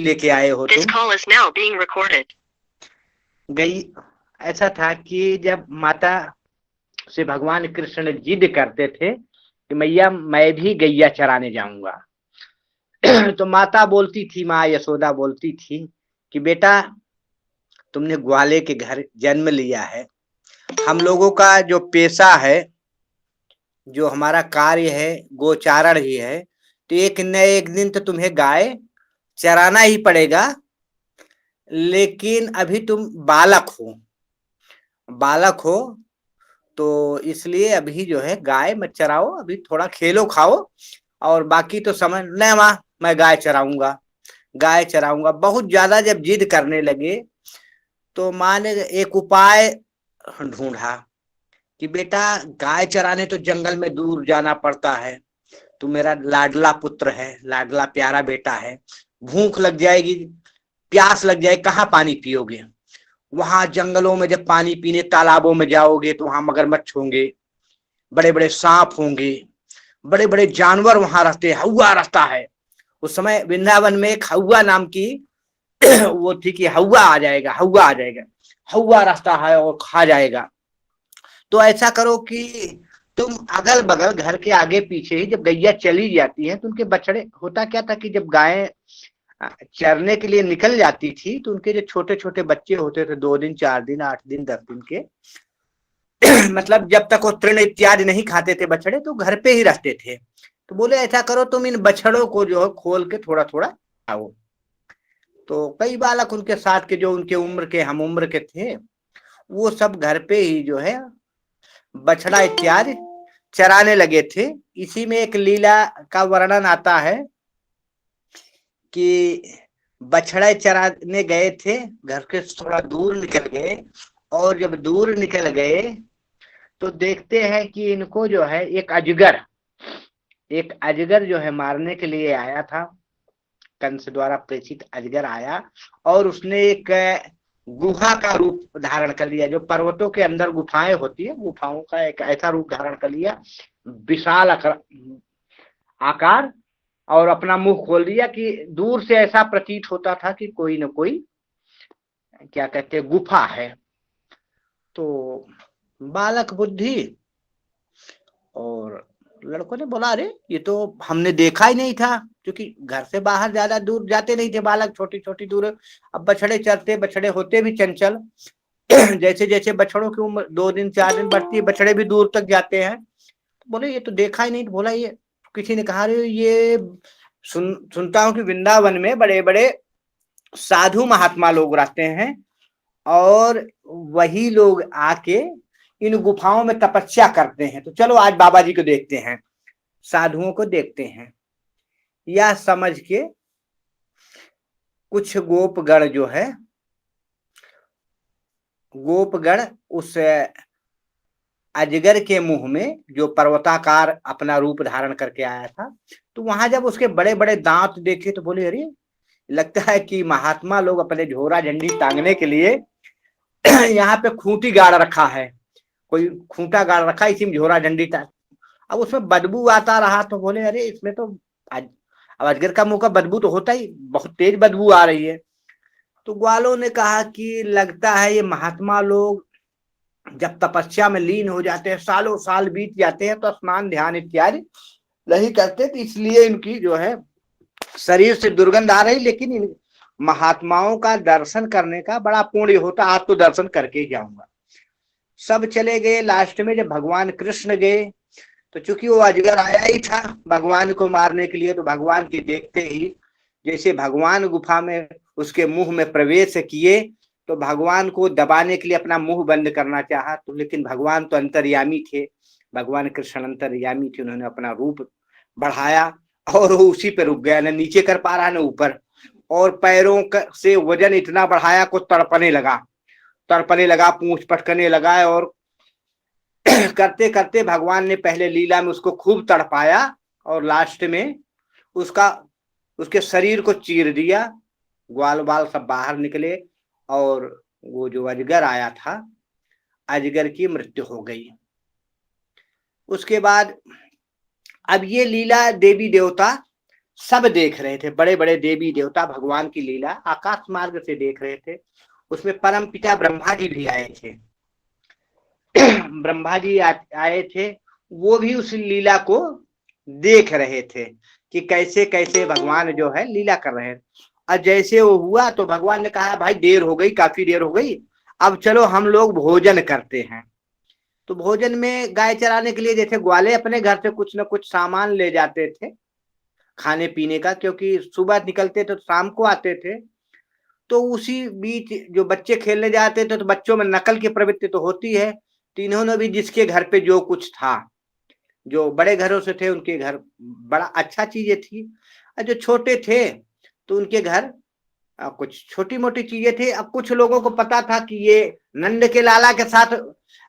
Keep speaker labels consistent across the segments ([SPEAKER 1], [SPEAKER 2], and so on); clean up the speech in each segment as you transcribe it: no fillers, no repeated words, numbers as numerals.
[SPEAKER 1] लेके आए हो तुम। गई ऐसा था कि जब माता से भगवान कृष्ण जिद करते थे कि मैया मैं भी गैया चराने जाऊंगा तो माता बोलती थी, माँ यशोदा बोलती थी कि बेटा तुमने ग्वाले के घर जन्म लिया है, हम लोगों का जो पेशा है, जो हमारा कार्य है गोचारण ही है, तो एक न एक दिन तो तुम्हें गाय चराना ही पड़ेगा। लेकिन अभी तुम बालक हो तो इसलिए अभी जो है गाय मत चराओ, अभी थोड़ा खेलो खाओ और बाकी तो समय नहीं माँ मैं गाय चराऊंगा। बहुत ज्यादा जब जिद करने लगे तो माँ ने एक उपाय ढूंढा कि बेटा गाय चराने तो जंगल में दूर जाना पड़ता है, तू मेरा लाडला पुत्र है, लाडला प्यारा बेटा है, भूख लग जाएगी, प्यास लग जाए, कहाँ पानी पियोगे। वहां जंगलों में जब पानी पीने तालाबों में जाओगे तो वहां मगरमच्छ होंगे, बड़े बड़े सांप होंगे, बड़े बड़े जानवर वहां रहते हैं, हौवा रहता है। उस समय वृंदावन में एक हौवा नाम की वो थी कि हौवा आ जाएगा, हौवा रास्ता है और खा जाएगा। तो ऐसा करो कि तुम अगल बगल घर के आगे पीछे ही जब गैया चली जाती है तो उनके बछड़े, होता क्या था कि जब गायें चरने के लिए निकल जाती थी तो उनके जो छोटे छोटे बच्चे होते थे, 2 दिन 4 दिन 8 दिन 10 दिन के मतलब जब तक वो तृण इत्यादि नहीं खाते थे बछड़े तो घर पे ही रहते थे। तो बोले ऐसा करो तुम इन बछड़ों को जो है खोल के थोड़ा थोड़ा खाओ। तो कई बालक उनके साथ के जो उनके उम्र के हम उम्र के थे वो सब घर पे ही जो है बछड़ा इत्यादि चराने लगे थे। इसी में एक लीला का वर्णन आता है कि बछड़ा चराने गए थे, घर के थोड़ा दूर निकल गए और जब दूर निकल गए तो देखते हैं कि इनको जो है एक अजगर जो है मारने के लिए आया था। कंस द्वारा प्रेषित अजगर आया और उसने एक गुहा का रूप धारण कर लिया। जो पर्वतों के अंदर गुफाएं होती है, गुफाओं का एक ऐसा रूप धारण कर लिया, विशाल आकार, और अपना मुंह खोल दिया कि दूर से ऐसा प्रतीत होता था कि कोई न कोई क्या कहते गुफा है। तो बालक बुद्धि और लड़कों ने बोला अरे ये तो हमने देखा ही नहीं था, क्योंकि घर से बाहर ज्यादा दूर जाते नहीं थे बालक, छोटी छोटी दूर। अब बछड़े चरते, बछड़े होते भी चंचल जैसे जैसे बछड़ों की उम्र 2 दिन 4 दिन बढ़ती है बछड़े भी दूर तक जाते हैं। तो बोले ये तो देखा ही नहीं। तो बोला ये किसी ने कहा ये सुनता हूँ कि वृंदावन में बड़े बड़े साधु महात्मा लोग रहते हैं और वही लोग आके इन गुफाओं में तपस्या करते हैं, तो चलो आज बाबा जी को देखते हैं, साधुओं को देखते हैं। यह समझ के कुछ गोपगण जो है, गोपगण उस अजगर के मुंह में जो पर्वताकार अपना रूप धारण करके आया था, तो वहां जब उसके बड़े बड़े दांत देखे तो बोले अरे लगता है कि महात्मा लोग अपने झोरा झंडी टांगने के लिए यहाँ पे खूंटी गाड़ रखा है, कोई खूंटा गाड़ रखा, इसी में झोरा झंडी टांग। अब उसमें बदबू आता रहा तो बोले अरे इसमें तो अब अजगर का मुंह का बदबू तो होता ही, बहुत तेज बदबू आ रही है। तो ग्वालों ने कहा कि लगता है ये महात्मा लोग जब तपस्या में लीन हो जाते हैं, सालों साल बीत जाते हैं तो स्नान ध्यान इत्यादि नहीं करते, तो इसलिए इनकी जो है शरीर से दुर्गंध आ रही। लेकिन इन महात्माओं का दर्शन करने का बड़ा पुण्य होता, आज तो दर्शन करके ही जाऊंगा। सब चले गए। लास्ट में जब भगवान कृष्ण गए तो चूंकि वो अजगर आया ही था भगवान को मारने के लिए, तो भगवान के देखते ही जैसे भगवान गुफा में उसके मुंह में प्रवेश किए तो भगवान को दबाने के लिए अपना मुंह बंद करना चाहा, तो लेकिन भगवान तो अंतर्यामी थे, भगवान कृष्ण अंतर्यामी थे, उन्होंने अपना रूप बढ़ाया और वो उसी पे रुक गया, न नीचे कर पा रहा न ऊपर, और पैरों से वजन इतना बढ़ाया को तड़पने लगा, पूंछ पटकने लगा, और करते करते भगवान ने पहले लीला में उसको खूब तड़पाया और लास्ट में उसके शरीर को चीर दिया, ग्वाल बाल सब बाहर निकले और वो जो अजगर आया था अजगर की मृत्यु हो गई। उसके बाद अब ये लीला देवी देवता सब देख रहे थे, बड़े बड़े देवी देवता भगवान की लीला आकाश मार्ग से देख रहे थे। उसमें परम पिता ब्रह्मा जी भी आए थे। ब्रह्मा जी आए थे, वो भी उस लीला को देख रहे थे कि कैसे कैसे भगवान जो है लीला कर रहे हैं। और जैसे वो हुआ तो भगवान ने कहा भाई देर हो गई, काफी देर हो गई, अब चलो हम लोग भोजन करते हैं। तो भोजन में गाय चराने के लिए जैसे ग्वाले अपने घर से कुछ न कुछ सामान ले जाते थे खाने पीने का, क्योंकि सुबह निकलते थे तो शाम को आते थे। तो उसी बीच जो बच्चे खेलने जाते थे तो बच्चों में नकल की प्रवृत्ति तो होती है। तो इन्होंने भी जिसके घर पे जो कुछ था, जो बड़े घरों से थे उनके घर बड़ा अच्छा चीजें थी, और जो छोटे थे तो उनके घर कुछ छोटी मोटी चीजें थी। अब कुछ लोगों को पता था कि ये नंद के लाला के साथ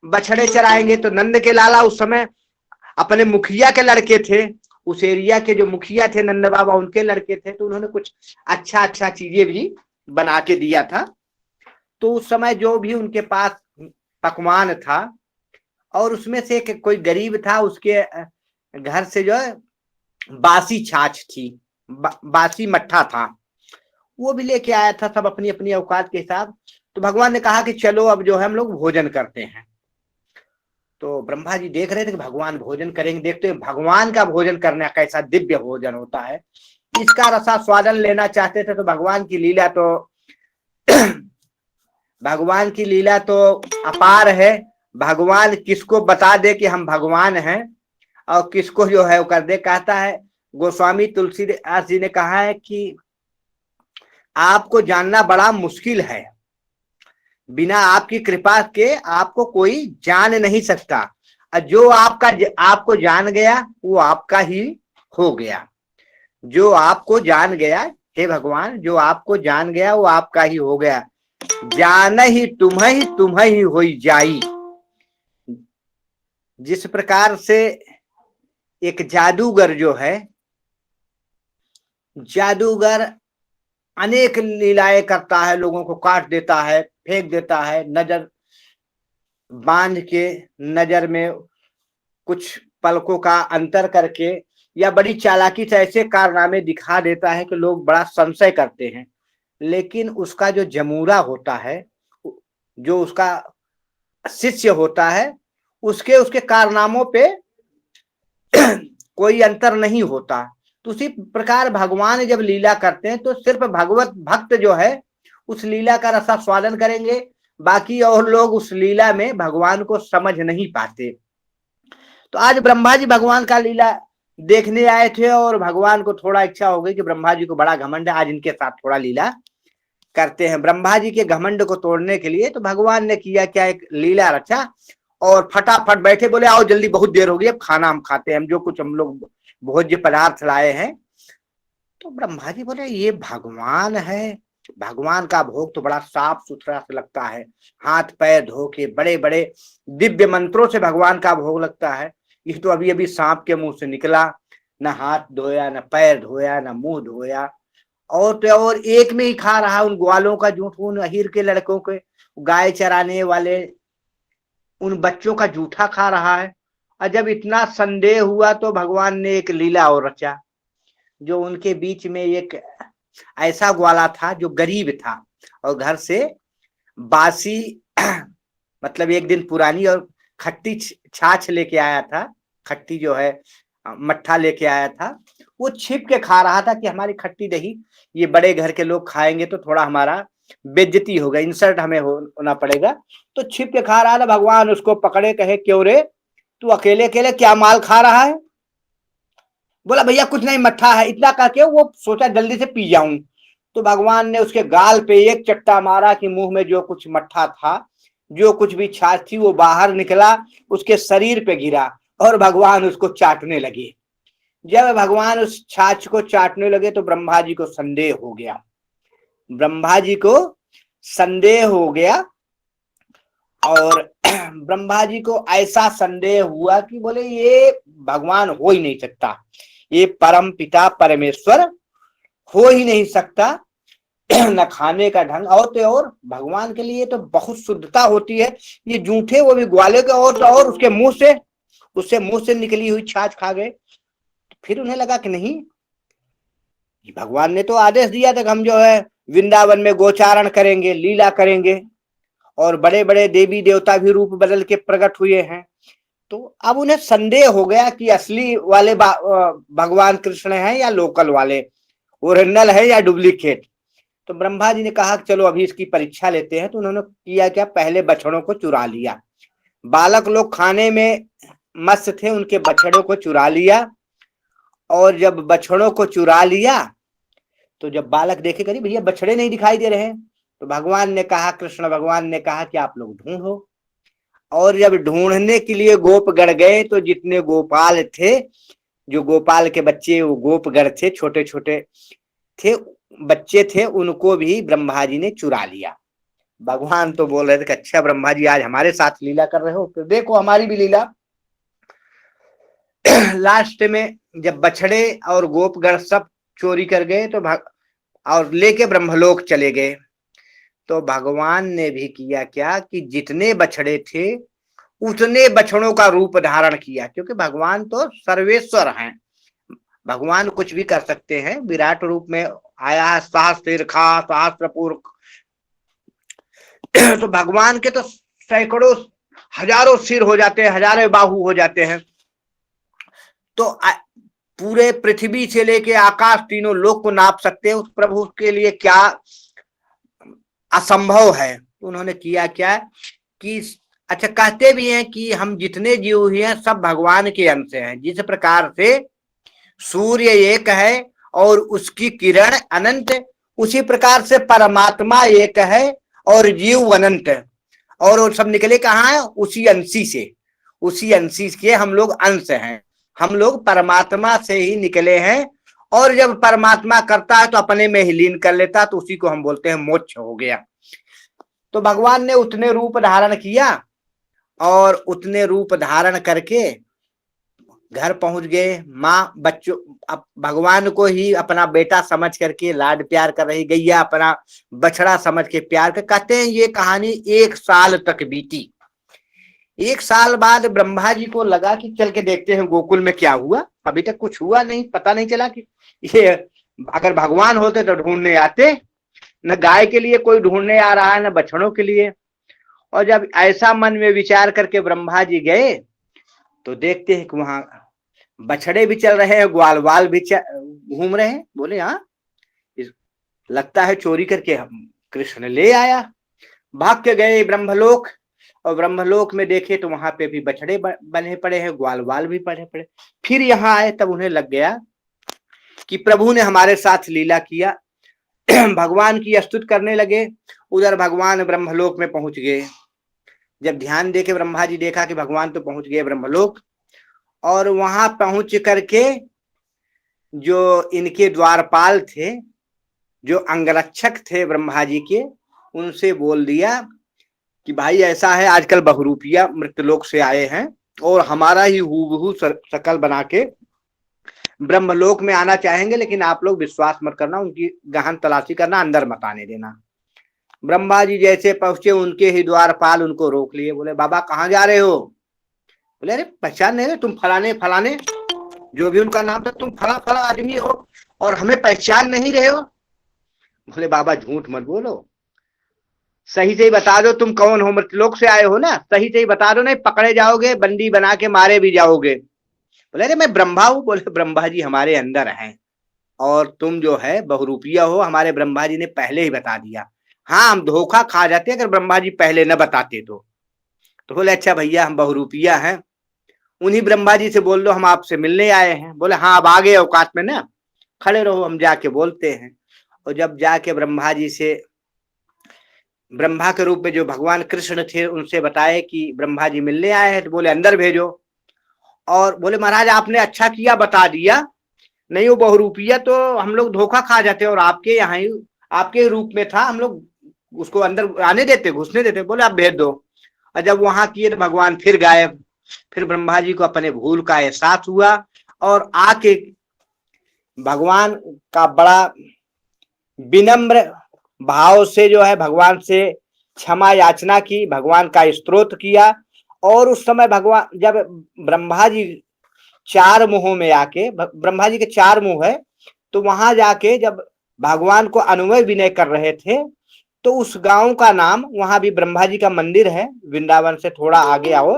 [SPEAKER 1] बछड़े चराएंगे, तो नंद के लाला उस समय अपने मुखिया के लड़के थे, उस एरिया के जो मुखिया थे नंद बाबा उनके लड़के थे। तो उन्होंने कुछ अच्छा अच्छा चीजें भी बना के दिया था। तो उस समय जो भी उनके पास पकवान था, और उसमें से कोई गरीब था, उसके घर से जो है बासी छाछ थी, बासी मट्ठा था, वो भी लेके आया था, सब अपनी अपनी औकात के हिसाब। तो भगवान ने कहा कि चलो अब जो है हम लोग भोजन करते हैं। तो ब्रह्मा जी देख रहे थे कि भगवान भोजन करेंगे, देखते हैं भगवान का भोजन करना कैसा दिव्य भोजन होता है, इसका रसा स्वादन लेना चाहते थे। तो भगवान की लीला तो भगवान की लीला तो अपार है। भगवान किसको बता दे कि हम भगवान हैं और किसको जो है वो कर दे। कहता है गोस्वामी तुलसीदास जी ने कहा है कि आपको जानना बड़ा मुश्किल है, बिना आपकी कृपा के आपको कोई जान नहीं सकता, और जो आपको जान गया वो आपका ही हो गया। जो आपको जान गया, हे भगवान, जो आपको जान गया वो आपका ही हो गया। जान ही तुम्हें ही होई जाई। जिस प्रकार से एक जादूगर जो है, जादूगर अनेक लीलाएं करता है, लोगों को काट देता है, फेंक देता है, नजर बांध के नजर में कुछ पलकों का अंतर करके, या बड़ी चालाकी से ऐसे कारनामे दिखा देता है कि लोग बड़ा संशय करते हैं। लेकिन उसका जो जमूरा होता है, जो उसका शिष्य होता है, उसके उसके कारनामों पे कोई अंतर नहीं होता। तो उसी प्रकार भगवान जब लीला करते हैं तो सिर्फ भगवत भक्त जो है उस लीला का रसा स्वादन करेंगे, बाकी और लोग उस लीला में भगवान को समझ नहीं पाते। तो आज ब्रह्मा जी भगवान का लीला देखने आए थे, और भगवान को थोड़ा इच्छा हो गई कि ब्रह्मा जी को बड़ा घमंड है, आज इनके साथ थोड़ा लीला करते हैं। ब्रह्मा जी के घमंड को तोड़ने के लिए तो भगवान ने किया क्या, एक लीला रचा, और फटाफट बैठे, बोले आओ जल्दी, बहुत देर हो गई, अब खाना हम खाते हैं, हम जो कुछ हम लोग भोज्य पदार्थ लाए हैं। तो ब्रह्मा जी बोले ये भगवान है, भगवान का भोग तो बड़ा साफ सुथरा लगता है, हाथ पैर धो के बड़े बड़े दिव्य मंत्रों से भगवान का भोग लगता है। ये तो अभी अभी सांप के मुंह से निकला, न हाथ धोया, न पैर धोया, न मुंह धोया, और तो और एक में ही खा रहा उन ग्वालों का जूठ, उन अहीर के लड़कों के, गाय चराने वाले उन बच्चों का जूठा खा रहा है। और जब इतना संदेह हुआ तो भगवान ने एक लीला और रचा। जो उनके बीच में एक ऐसा ग्वाला था जो गरीब था, और घर से बासी मतलब एक दिन पुरानी और खट्टी छाछ लेके आया था, खट्टी जो है मट्ठा लेके आया था। वो छिप के खा रहा था कि हमारी खट्टी दही ये बड़े घर के लोग खाएंगे तो थोड़ा हमारा बेइज्जती होगा, इंसल्ट हमें होना पड़ेगा। तो छिप के खा रहा था। भगवान उसको पकड़े, कहे क्यों रे तू अकेले अकेले क्या माल खा रहा है। बोला भैया कुछ नहीं, मट्ठा है, इतना कह के वो सोचा जल्दी से पी जाऊं। तो भगवान ने उसके गाल पे एक चट्टा मारा कि मुंह में जो कुछ मट्ठा था, जो कुछ भी छाछ थी वो बाहर निकला, उसके शरीर पे गिरा, और भगवान उसको चाटने लगे। जब भगवान उस छाछ को चाटने लगे तो ब्रह्मा जी को संदेह हो गया। ब्रह्मा जी को संदेह हो गया, और ब्रह्मा जी को ऐसा संदेह हुआ कि बोले ये भगवान हो ही नहीं सकता, ये परम पिता परमेश्वर हो ही नहीं सकता। न खाने का ढंग, और तो और भगवान के लिए तो बहुत शुद्धता होती है, ये जूठे वो भी ग्वाले के, और तो और उसके मुंह से निकली हुई छाछ खा गए। फिर उन्हें लगा कि नहीं, भगवान ने तो आदेश दिया था कि हम जो है वृंदावन में गोचारण करेंगे, लीला करेंगे, और बड़े बड़े देवी देवता भी रूप बदल के प्रकट हुए हैं। तो अब उन्हें संदेह हो गया कि असली वाले भगवान कृष्ण हैं या लोकल वाले, ओरिजिनल है या डुप्लीकेट। तो ब्रह्मा जी ने कहा चलो अभी इसकी परीक्षा लेते हैं। तो उन्होंने किया क्या, पहले बछड़ों को चुरा लिया। बालक लोग खाने में मस्त थे, उनके बछड़ों को चुरा लिया। और जब बछड़ों को चुरा लिया तो जब बालक देखे करी भैया बछड़े नहीं दिखाई दे रहे हैं, तो भगवान ने कहा, कृष्ण भगवान ने कहा कि आप लोग ढूंढो। और जब ढूंढने के लिए गोपगढ़ गए तो जितने गोपाल थे, जो गोपाल के बच्चे वो गोपगढ़ थे, छोटे छोटे थे बच्चे थे, उनको भी ब्रह्मा जी ने चुरा लिया। भगवान तो बोल रहे थे कि अच्छा ब्रह्मा जी आज हमारे साथ लीला कर रहे हो, तो देखो हमारी भी लीला। लास्ट में जब बछड़े और गोपगढ़ सब चोरी कर गए तो और लेके ब्रह्मलोक चले गए। तो भगवान ने भी किया क्या कि जितने बछड़े थे उतने बछड़ों का रूप धारण किया, क्योंकि भगवान तो सर्वेश्वर हैं, भगवान कुछ भी कर सकते हैं। विराट रूप में आया है, सहस्त्रखा सहस्त्रपुर। तो भगवान के तो सैकड़ों हजारों सिर हो जाते हैं, हजारों बाहु हो जाते हैं। तो पूरे पृथ्वी से लेके आकाश तीनों लोक को नाप सकते हैं, उस प्रभु के लिए क्या असंभव है। तो उन्होंने किया क्या कि अच्छा, कहते भी हैं कि हम जितने जीव हुए हैं सब भगवान के अंश हैं। जिस प्रकार से सूर्य एक है और उसकी किरण अनंत, उसी प्रकार से परमात्मा एक है और जीव अनंत, और वो सब निकले कहाँ है, उसी अंशी से, उसी अंशी के हम लोग अंश हैं। हम लोग परमात्मा से ही निकले हैं, और जब परमात्मा करता है तो अपने में ही लीन कर लेता, तो उसी को हम बोलते हैं मोक्ष हो गया। तो भगवान ने उतने रूप धारण किया, और उतने रूप धारण करके घर पहुंच गए। माँ बच्चों अब भगवान को ही अपना बेटा समझ करके लाड प्यार कर रही, गैया अपना बछड़ा समझ के प्यार कर। कहते हैं ये कहानी 1 साल तक बीती। 1 साल बाद ब्रह्मा जी को लगा कि चल के देखते हैं गोकुल में क्या हुआ। अभी तक कुछ हुआ नहीं, पता नहीं चला कि ये अगर भगवान होते तो ढूंढने आते, न गाय के लिए कोई ढूंढने आ रहा है, न बछड़ों के लिए। और जब ऐसा मन में विचार करके ब्रह्मा जी गए तो देखते हैं कि वहां बछड़े भी चल रहे हैं, ग्वाल वाल भी घूम रहे हैं। बोले हाँ, लगता है चोरी करके हम कृष्ण ले आया। भाग के गए ब्रह्मलोक, और ब्रह्मलोक में देखे तो वहां पे भी बछड़े बने पड़े हैं, ग्वाल वाल भी पड़े पड़े। फिर यहाँ आए तब उन्हें लग गया कि प्रभु ने हमारे साथ लीला किया। भगवान की स्तुति करने लगे। उधर भगवान ब्रह्मलोक में पहुंच गए। जब ध्यान देके ब्रह्मा जी देखा कि भगवान तो पहुंच गए ब्रह्मलोक, और वहां पहुंच करके जो इनके द्वारपाल थे, जो अंगरक्षक थे ब्रह्मा जी के, उनसे बोल दिया कि भाई ऐसा है, आजकल बहुरूपिया मृतलोक से आए हैं और हमारा ही हूबहू शकल बना के ब्रह्मलोक में आना चाहेंगे, लेकिन आप लोग विश्वास मत करना, उनकी गहन तलाशी करना, अंदर मत आने देना। ब्रह्मा जी जैसे पहुंचे, उनके ही द्वारपाल उनको रोक लिए। बोले बाबा कहाँ जा रहे हो? बोले अरे पहचान नहीं रहे तुम, फलाने फलाने, जो भी उनका नाम था, तुम फला फला आदमी हो और हमें पहचान नहीं रहे हो। बोले बाबा झूठ मत बोलो, सही से ही बता दो तुम कौन हो, मृतलोक से आए हो ना, सही से ही बता दो, नहीं पकड़े जाओगे, बंदी बना के मारे भी जाओगे। बोले अरे मैं ब्रह्मा हूँ। बोले ब्रह्मा जी हमारे अंदर हैं, और तुम जो है बहुरूपिया हो, हमारे ब्रह्मा जी ने पहले ही बता दिया। हाँ हम धोखा खा जाते अगर ब्रह्मा जी पहले न बताते तो बोले अच्छा भैया हम बहुरूपिया हैं, उन्हीं ब्रह्मा जी से बोल दो हम आपसे मिलने आए हैं। बोले हाँ अब आ गए औकात में ना, खड़े रहो हम जाके बोलते हैं। और जब जाके ब्रह्मा जी से, ब्रह्मा के रूप में जो भगवान कृष्ण थे, उनसे बताए कि ब्रह्मा जी मिलने आए हैं, तो बोले अंदर भेजो। और बोले महाराज आपने अच्छा किया बता दिया, नहीं वो बहुरूपिया तो हम लोग धोखा खा जाते, और आपके यहाँ ही आपके रूप में था, हम लोग उसको अंदर आने देते, घुसने देते। बोले आप भेज दो। और जब वहां किए तो भगवान फिर गायब। फिर ब्रह्मा जी को अपने भूल का एहसास हुआ, और आके भगवान का बड़ा विनम्र भाव से जो है भगवान से क्षमा याचना की, भगवान का स्तोत्र किया। और उस समय भगवान जब ब्रह्मा जी 4 मुंहों में आके, ब्रह्मा जी के 4 मुंह है, तो वहां जाके जब भगवान को अनुनय विनय कर रहे थे, तो उस गांव का नाम, वहां भी ब्रह्मा जी का मंदिर है, वृंदावन से थोड़ा आगे आओ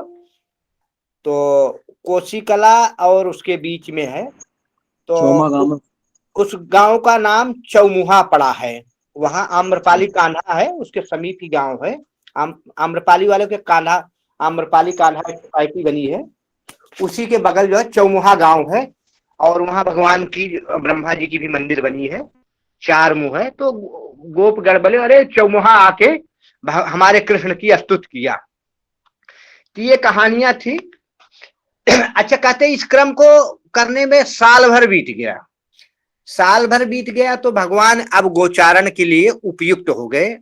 [SPEAKER 1] तो कोशिकला और उसके बीच में है,
[SPEAKER 2] चौमा
[SPEAKER 1] तो
[SPEAKER 2] गांव।
[SPEAKER 1] उस गांव का नाम चौमुहा पड़ा है। वहां आम्रपाली कान्हा है, उसके समीप ही गांव है। आम्रपाली वालों के कान्हा, आम्रपाली कान्हा सोसाइटी बनी है, उसी के बगल जो है चौमुहा गांव है। और वहां भगवान की, ब्रह्मा जी की भी मंदिर बनी है, 4 मुंह है। तो गोपगढ़ बोले अरे चौमुहा आके हमारे कृष्ण की स्तुति किया। तो ये कहानियां थी। अच्छा, कहते इस क्रम को करने में साल भर बीत गया। साल भर बीत गया तो भगवान अब गोचारण के लिए उपयुक्त हो गए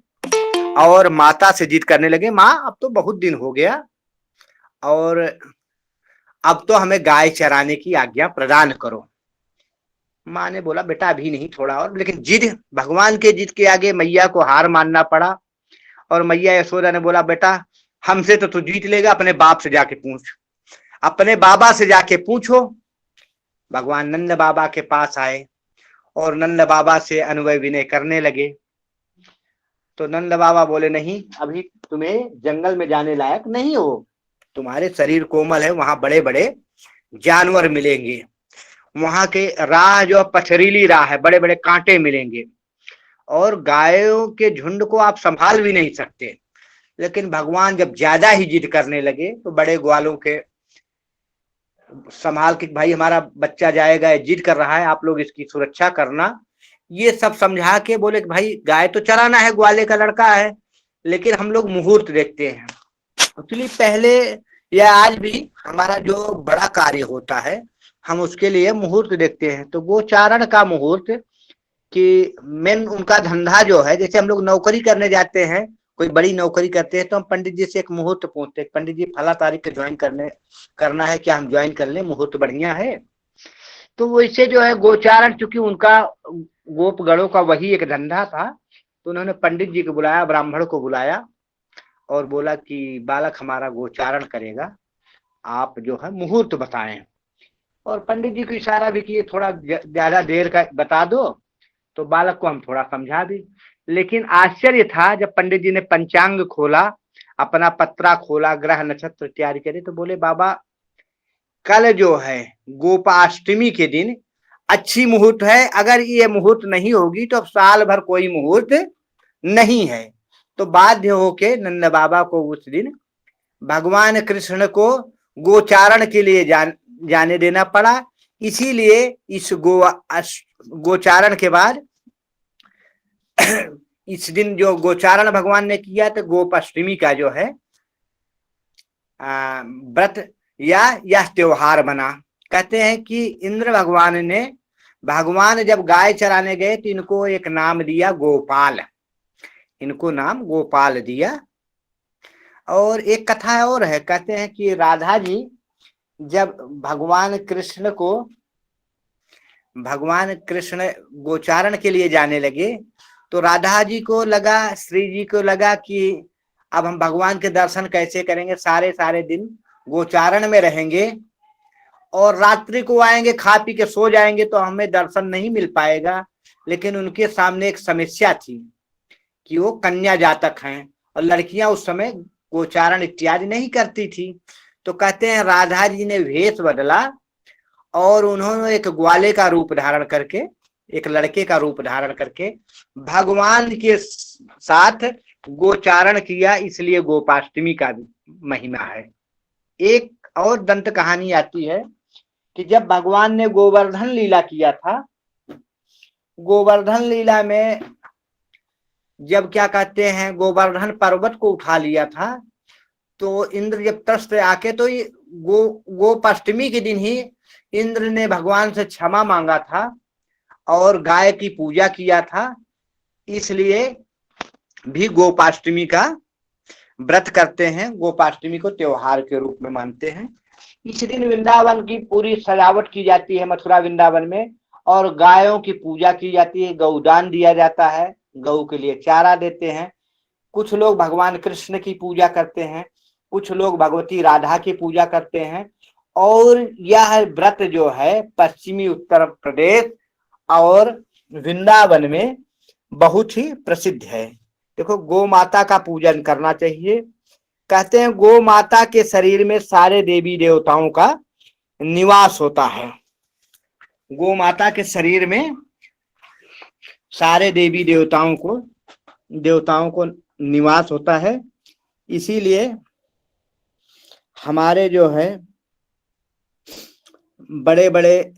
[SPEAKER 1] और माता से जिद करने लगे, माँ अब तो बहुत दिन हो गया और अब तो हमें गाय चराने की आज्ञा प्रदान करो। माँ ने बोला बेटा अभी नहीं, थोड़ा और। लेकिन जिद, भगवान के जिद के आगे मैया को हार मानना पड़ा। और मैया यशोदा ने बोला बेटा हमसे तो तू जीत लेगा, अपने बाप से जाके पूछ, अपने बाबा से जाके पूछो। भगवान नंद बाबा के पास आए और नंद बाबा से अनुनय विनय करने लगे। तो नंद बाबा बोले नहीं, अभी तुम्हें जंगल में जाने लायक नहीं हो, तुम्हारे शरीर कोमल है, वहां बड़े बड़े जानवर मिलेंगे, वहां के राह जो पथरीली राह है, बड़े बड़े कांटे मिलेंगे, और गायों के झुंड को आप संभाल भी नहीं सकते। लेकिन भगवान जब ज्यादा ही जिद करने लगे तो बड़े ग्वालों के संभाल के, भाई हमारा बच्चा जाएगा, जिद कर रहा है, आप लोग इसकी सुरक्षा करना, ये सब समझा के बोले कि भाई गाय तो चराना है, ग्वाले का लड़का है, लेकिन हम लोग मुहूर्त देखते हैं। एक्चुअली पहले या आज भी हमारा जो बड़ा कार्य होता है हम उसके लिए मुहूर्त देखते हैं। तो गोचारण का मुहूर्त कि मेन उनका धंधा जो है, जैसे हम लोग नौकरी करने जाते हैं, कोई बड़ी नौकरी करते हैं तो हम पंडित जी से एक मुहूर्त पूछते हैं, पंडित जी फला तारीख को ज्वाइन करना है, क्या हम ज्वाइन कर लें, मुहूर्त बढ़िया है। तो वैसे जो है गोचारण, चूंकि उनका गोपगढ़ों का वही एक धंधा था, तो उन्होंने पंडित जी को बुलाया, ब्राह्मण को बुलाया और बोला कि बालक हमारा गोचारण करेगा, आप जो है मुहूर्त बताएं। और पंडित जी को इशारा भी किए, थोड़ा ज्यादा देर का बता दो, तो बालक को हम थोड़ा समझा दी। लेकिन आश्चर्य था जब पंडित जी ने पंचांग खोला, अपना पत्रा खोला, ग्रह नक्षत्र तैयारी करे, तो बोले बाबा कल जो है गोपाष्टमी के दिन अच्छी मुहूर्त है, अगर ये मुहूर्त नहीं होगी तो अब साल भर कोई मुहूर्त नहीं है। तो बाध्य होके नंद बाबा को उस दिन भगवान कृष्ण को गोचारण के लिए जाने देना पड़ा। इसीलिए इस गोचारण के बाद इस दिन जो गोचारण भगवान ने किया, तो गोपाष्टमी का जो है व्रत या यह त्योहार बना। कहते हैं कि इंद्र भगवान ने, भगवान जब गाय चराने गए तो इनको एक नाम दिया गोपाल, इनको नाम गोपाल दिया। और एक कथा और है, कहते हैं कि राधा जी जब भगवान कृष्ण गोचारण के लिए जाने लगे, तो राधा जी को लगा, श्री जी को लगा कि अब हम भगवान के दर्शन कैसे करेंगे, सारे सारे दिन गोचारण में रहेंगे और रात्रि को आएंगे, खा पी के सो जाएंगे, तो हमें दर्शन नहीं मिल पाएगा। लेकिन उनके सामने एक समस्या थी कि वो कन्या जातक हैं और लड़कियां उस समय गोचारण इत्यादि नहीं करती थी। तो कहते हैं राधा जी ने वेश बदला और उन्होंने एक ग्वाले का रूप धारण करके, एक लड़के का रूप धारण करके भगवान के साथ गोचारण किया, इसलिए गोपाष्टमी का महिमा है। एक और दंत कहानी आती है कि जब भगवान ने गोवर्धन लीला किया था, गोवर्धन लीला में जब क्या कहते हैं गोवर्धन पर्वत को उठा लिया था, तो इंद्र जब त्रस्त आके, तो गोपाष्टमी के दिन ही इंद्र ने भगवान से क्षमा मांगा था और गाय की पूजा किया था। इसलिए भी गोपाष्टमी का व्रत करते हैं, गोपाष्टमी को त्योहार के रूप में मानते हैं। इस दिन वृंदावन की पूरी सजावट की जाती है, मथुरा वृंदावन में, और गायों की पूजा की जाती है, गौदान दिया जाता है, गौ के लिए चारा देते हैं। कुछ लोग भगवान कृष्ण की पूजा करते हैं, कुछ लोग भगवती राधा की पूजा करते हैं। और यह व्रत जो है पश्चिमी उत्तर प्रदेश और वृंदावन में बहुत ही प्रसिद्ध है। देखो, गौ माता का पूजन करना चाहिए। कहते हैं गौ माता के शरीर में सारे देवी देवताओं का निवास होता है। गौ माता के शरीर में सारे देवी देवताओं को निवास होता है। इसीलिए हमारे जो है बड़े बड़े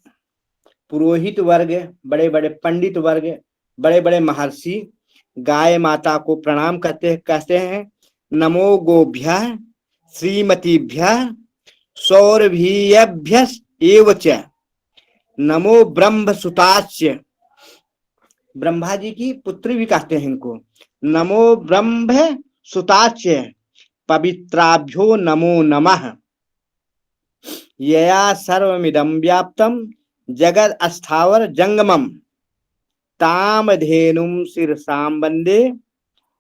[SPEAKER 1] पुरोहित वर्ग, बड़े बड़े पंडित वर्ग, बड़े बड़े महर्षि गाय माता को प्रणाम कहते हैं, नमो गोभ्यः श्रीमतीभ्यः सौरभीयभ्य एव च नमो ब्रह्म सुतास्य। ब्रह्मा जी की पुत्री भी कहते हैं इनको। नमो ब्रह्म सुतास्य पवित्राभ्यो नमो नमः यया सर्वमिदं व्याप्तं जगद अस्थावर जंगमम तामधेनुं शिरसां वंदे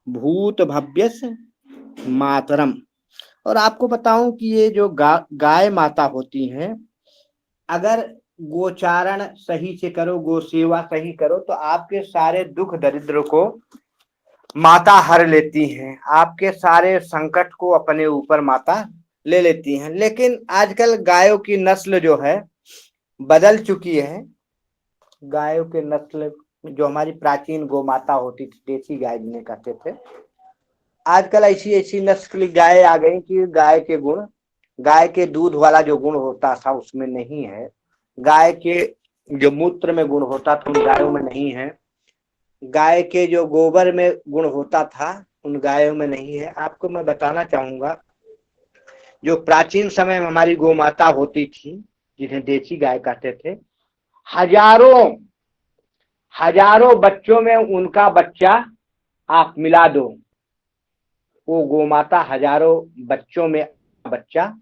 [SPEAKER 1] भूत भव्यस मातरम। और आपको बताऊं कि ये जो गाय माता होती हैं, अगर गोचारण सही से करो, गो सेवा सही करो, तो आपके सारे दुख दरिद्र को माता हर लेती हैं, आपके सारे संकट को अपने ऊपर माता ले लेती हैं। लेकिन आजकल गायों की नस्ल जो है बदल चुकी है। गायों के नस्ल जो हमारी प्राचीन गौ माता होती थी, देसी गाय जिन्हें कहते थे, आजकल ऐसी ऐसी नस्ल गाय आ गई कि गाय के गुण, गाय के दूध वाला जो गुण होता था उसमें नहीं है, गाय के जो मूत्र में गुण होता था उन गायों में नहीं है, गाय के जो गोबर में गुण होता था उन गायों में नहीं है। आपको मैं बताना चाहूंगा, जो प्राचीन समय में हमारी गौ माता होती थी जिन्हें देसी गाय कहते थे, हजारों बच्चों में उनका बच्चा आप मिला दो, वो गौ माता हजारों बच्चों में बच्चा,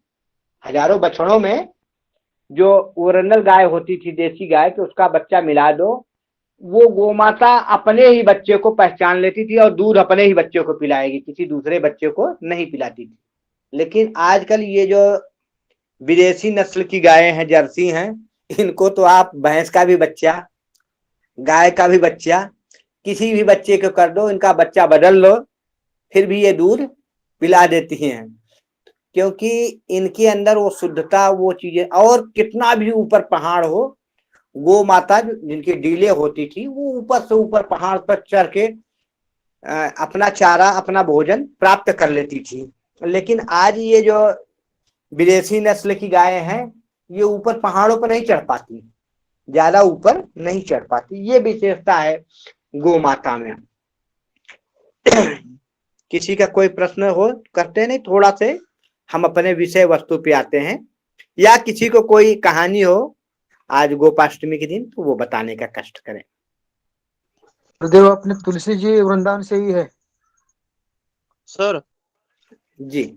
[SPEAKER 1] हजारों बछड़ों में जो ओरिजिनल गाय होती थी देसी गाय के उसका बच्चा मिला दो, वो गौ माता अपने ही बच्चे को पहचान लेती थी और दूध अपने ही बच्चे को पिलाएगी, किसी दूसरे बच्चे को नहीं पिलाती थी। लेकिन आजकल ये जो विदेशी नस्ल की गायें हैं, जर्सी हैं, इनको तो आप भैंस का भी बच्चा, गाय का भी बच्चा, किसी भी बच्चे को कर दो, इनका बच्चा बदल लो, फिर भी ये दूध पिला देती हैं, क्योंकि इनके अंदर वो शुद्धता, वो चीजें। और कितना भी ऊपर पहाड़ हो, गौ माता जिनकी डीले होती थी वो ऊपर से ऊपर पहाड़ पर चढ़ के अपना चारा, अपना भोजन प्राप्त कर लेती थी। लेकिन आज ये जो विदेशी नस्ल की गायें हैं, ये ऊपर पहाड़ों पर नहीं चढ़ पाती, ज्यादा ऊपर नहीं चढ़ पाती। ये विशेषता है गौ माता में। किसी का कोई प्रश्न हो करते नहीं, थोड़ा से हम अपने विषय वस्तु पे आते हैं, या किसी को कोई कहानी हो आज गोपाष्टमी के दिन तो वो बताने का कष्ट करें।
[SPEAKER 2] गुरुदेव, अपने तुलसी जी वृंदावन से ही है
[SPEAKER 3] सर।
[SPEAKER 1] जी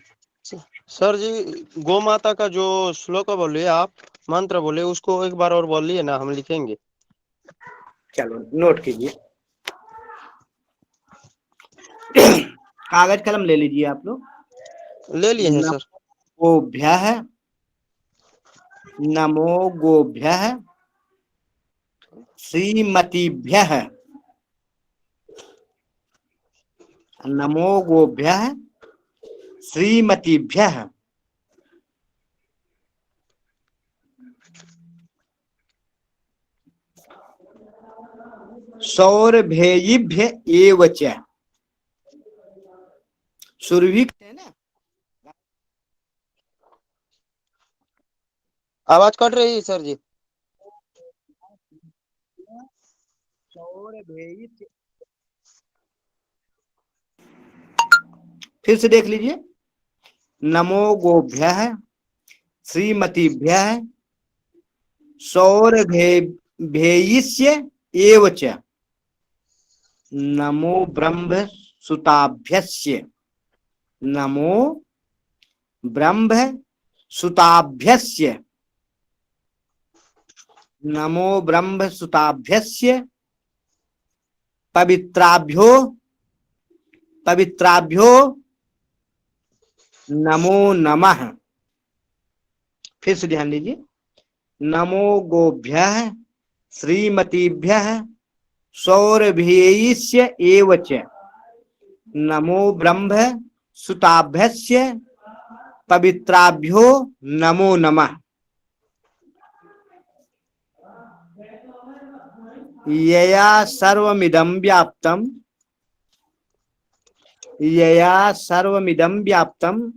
[SPEAKER 3] सर जी, गौ माता का जो श्लोक बोलिए, आप मंत्र बोले, उसको एक बार और बोलिए ना, हम लिखेंगे।
[SPEAKER 1] चलो नोट कीजिए। कागज कलम ले लीजिए आप लोग।
[SPEAKER 3] ले लिए हैं सर।
[SPEAKER 1] गोभ्यः नमो गोभ्यः श्रीमतीभ्यः नमो गोभ्यः श्रीमतीभ्यः सौरभेयिभ्य एव च। सुरभि है ना,
[SPEAKER 3] आवाज कट रही है सर जी।
[SPEAKER 1] फिर से देख लीजिए। नमो गोभ्यः श्रीमतीभ्यः सौरभेयिष्य एव च नमो ब्रह्म सुताभ्यस्य नमो ब्रह्म सुताभ्यस्य नमो ब्रह्म सुताभ्यस्य पवित्राभ्यो नमो नमः। फिर से ध्यान दीजिए। नमो गोभ्यः श्रीमतीभ्यः सौरभ्यैश्च एव च नमो ब्रह्म सुताभ्यस्य पवित्राभ्यो नमो नमः। यया सर्वमिदं व्याप्तं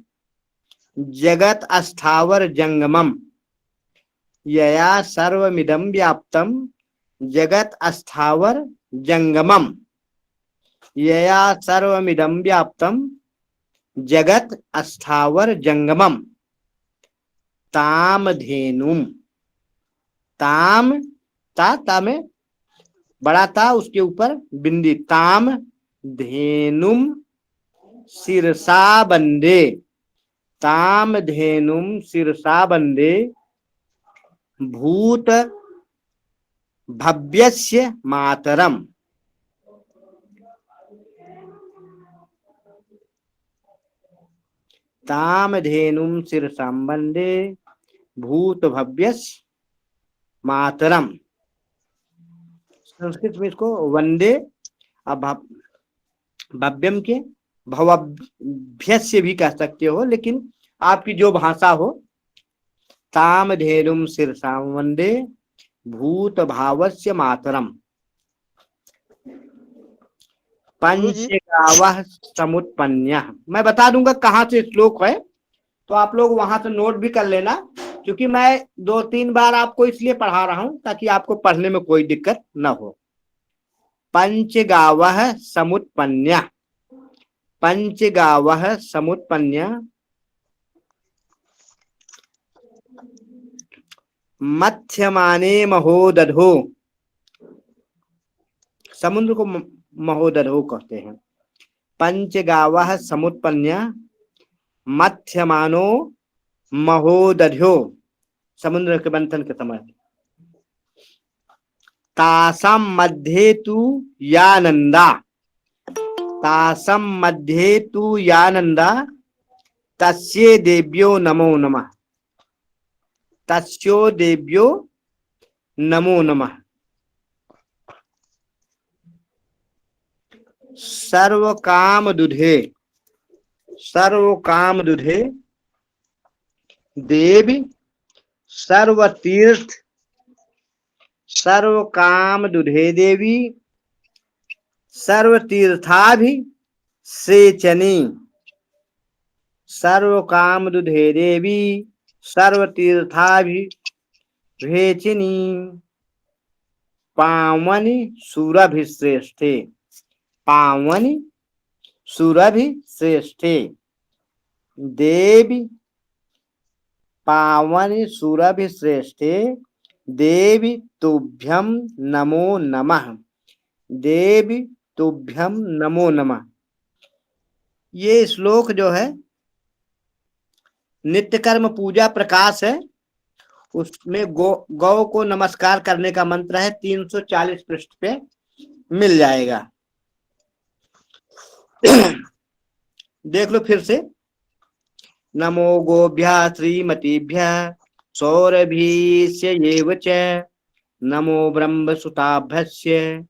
[SPEAKER 1] जगत अस्थावर जंगमम। यया सर्वमिदं व्याप्तं जगत अस्थावर जंगमम। यया सर्वमिदं व्याप्तं जगत अस्थावर जंगमम। ताम धेनुम। ताम ता में बड़ा था, उसके ऊपर बिंदी। ताम धेनुम शिरसा बंदे। ताम धेनुम शिरसा बंदे भूत भव्यस्य मातरम। ताम धेनुम शिरसा बंदे भूत भव्यस्य मातरम। संस्कृत में इसको वंदे भव्यम के भवभ्यस्य भी कह सकते हो, लेकिन आपकी जो भाषा हो। ताम धेनुम शिरसा वंदे भूत भावस्य मातरम। पंचगावः समुत्पन्नः। मैं बता दूंगा कहाँ से श्लोक है, तो आप लोग वहां से नोट भी कर लेना, क्योंकि मैं 2-3 बार आपको इसलिए पढ़ा रहा हूं ताकि आपको पढ़ने में कोई दिक्कत न हो। पंचगावः समुत्पन्नः। पंचगावः समुत्पन्नः मध्यमाने महोदधो। समुद्र को महोदधो कहते हैं। पंचगावः समुत्पन्नः मध्यमानो महोदध्यो। समुद्र के मंथन के समय। तासाम मध्ये तु या नंदा। तासाम मध्ये तु या नंदा तस्ये देव्यो नमो नमः। तस्यो देव्यो नमो नमः। सर्व काम दुधे। सर्व काम दुधे देवी सर्वतीर्थ। सर्व काम दुधे देवी सर्वतीर्थाभि सेचनी। सर्व काम दुधे देवी सर्वतीर्थाभि भेचिनी। पावनी सुरभिश्रेष्ठे। पावनी सुरभिश्रेष्ठे देवी। पावनी सुरभिश्रेष्ठे देवी तुभ्यं नमो नमः। देवी तुभ्यं नमो नमः। ये श्लोक जो है नित्य कर्म पूजा प्रकाश है, उसमें गौ को नमस्कार करने का मंत्र है। 340 पृष्ठ पे मिल जाएगा। देख लो फिर से। नमो गोभ्यः श्रीमतीभ्यः सौरभीस्य एव च नमो ब्रह्मसुताभ्यस्य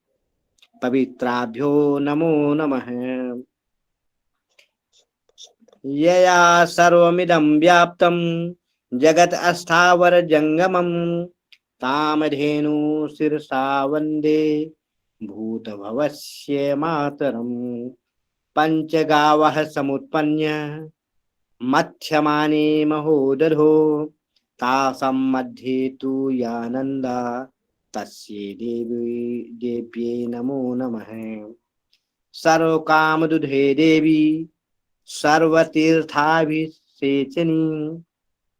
[SPEAKER 1] पवित्राभ्यो नमो नमः। यया सर्वमिदं व्याप्तं जगत् अस्थावर जंगमं तामधेनु शिरसा वन्दे भूतभवस्य मातरम्। पंचगावः समुत्पन्नः मध्यमाने महोदधो तासां मध्ये तु या नंदा तस्यै देव्यै नमो नमः। सर्वकामदुधे देवी सर्वतीर्थाभिषेचनी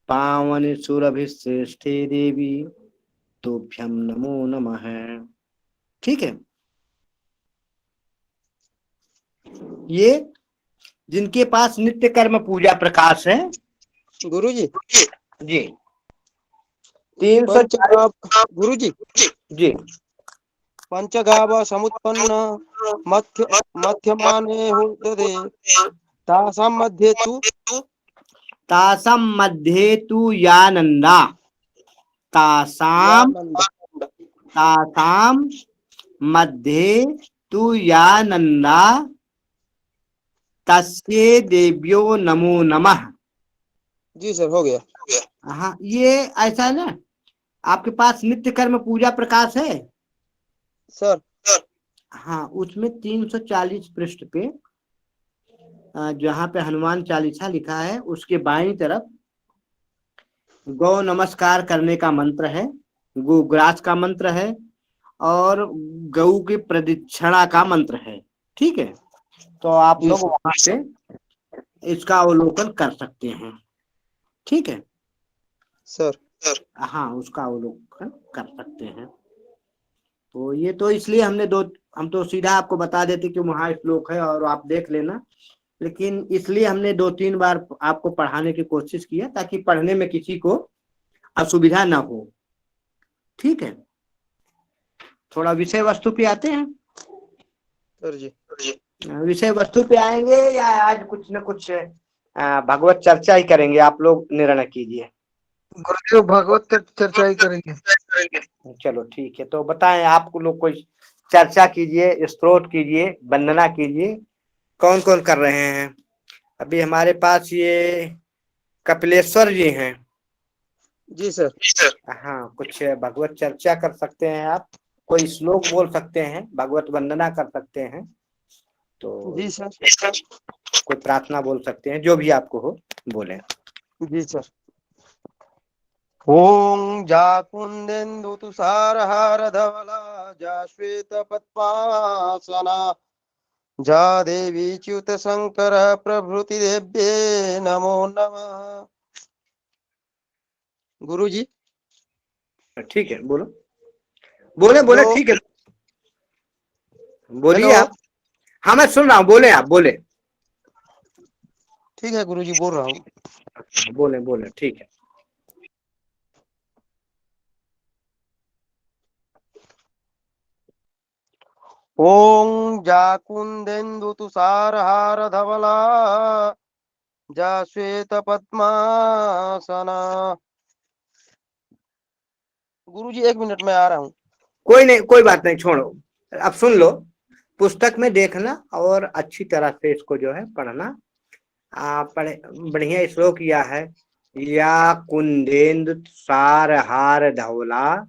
[SPEAKER 1] पावनी सुरभिश्रेष्ठे देवी तुभ्यं नमो नमः। ठीक है। ये जिनके पास नित्य कर्म पूजा प्रकाश है
[SPEAKER 3] गुरुजी
[SPEAKER 1] जी 300
[SPEAKER 3] गुरुजी
[SPEAKER 1] जी
[SPEAKER 3] पंचगाव समुत्पन्न मध्यमाने हुदधे तासां
[SPEAKER 1] मध्ये तु या नंदा। तासाम तासाम मध्ये तु या नंदा तस्ये देव्यो नमो नमः।
[SPEAKER 3] जी सर, हो गया।
[SPEAKER 1] हाँ, ये ऐसा है ना, आपके पास नित्य कर्म पूजा प्रकाश है?
[SPEAKER 3] सर
[SPEAKER 1] हाँ, उसमें 340 पृष्ठ पे जहाँ पे हनुमान चालीसा लिखा है उसके बाईं तरफ गौ नमस्कार करने का मंत्र है, गोग्रास का मंत्र है और गऊ की प्रदक्षिणा का मंत्र है। ठीक है, तो आप
[SPEAKER 3] जी
[SPEAKER 1] लोग
[SPEAKER 3] सर।
[SPEAKER 1] वहां से इसका अवलोकन कर सकते हैं। ठीक है
[SPEAKER 3] सर
[SPEAKER 1] हाँ, उसका अवलोकन कर सकते हैं। तो ये तो इसलिए हम तो सीधा आपको बता देते कि वहाँ श्लोक है और आप देख लेना, लेकिन इसलिए हमने 2-3 बार आपको पढ़ाने की कोशिश किया ताकि पढ़ने में किसी को असुविधा ना हो। ठीक है, थोड़ा विषय वस्तु पे आते हैं।
[SPEAKER 3] सर जी।
[SPEAKER 1] विषय वस्तु पे आएंगे या आज कुछ न कुछ भगवत चर्चा ही करेंगे? आप लोग निर्णय कीजिए।
[SPEAKER 2] गुरुदेव भागवत चर्चा ही करेंगे।
[SPEAKER 1] चलो ठीक है, तो बताएं, आपको लोग कोई चर्चा कीजिए, स्तोत्र कीजिए, वंदना कीजिए। कौन कौन कर रहे हैं? अभी हमारे पास ये कपिलेश्वर जी हैं।
[SPEAKER 3] जी सर।
[SPEAKER 1] हाँ, कुछ भगवत चर्चा कर सकते हैं आप, कोई श्लोक बोल सकते हैं, भगवत वंदना कर सकते हैं, तो
[SPEAKER 3] जी सर।
[SPEAKER 1] कोई प्रार्थना बोल सकते हैं, जो भी आपको हो बोले।
[SPEAKER 3] जी सर। ओम जाकुंदेन्दु तुषारहार धवला जा श्वेत पद्मासना जा देवी च्युत शंकर प्रभृति देव्ये नमो नमः। गुरु जी।
[SPEAKER 1] ठीक है, बोलो, बोले बोले,
[SPEAKER 3] हेलो।
[SPEAKER 1] ठीक है, बोलिए
[SPEAKER 3] हेलो।
[SPEAKER 1] आप। हाँ, मैं सुन रहा हूँ, बोले आप, बोले।
[SPEAKER 3] ठीक है गुरु जी, बोल रहा हूँ।
[SPEAKER 1] बोले बोले, ठीक है।
[SPEAKER 3] ओम जाकुंदेन्दु तुषारहार धवला जा श्वेत पद्मासना। गुरु जी 1 मिनट में आ रहा हूँ।
[SPEAKER 1] कोई नहीं, कोई बात नहीं, छोड़ो, अब सुन लो, पुस्तक में देखना और अच्छी तरह से इसको जो है पढ़ना। पढ़े, बढ़िया श्लोक किया है। या कुंदेन्दु सार हार धवला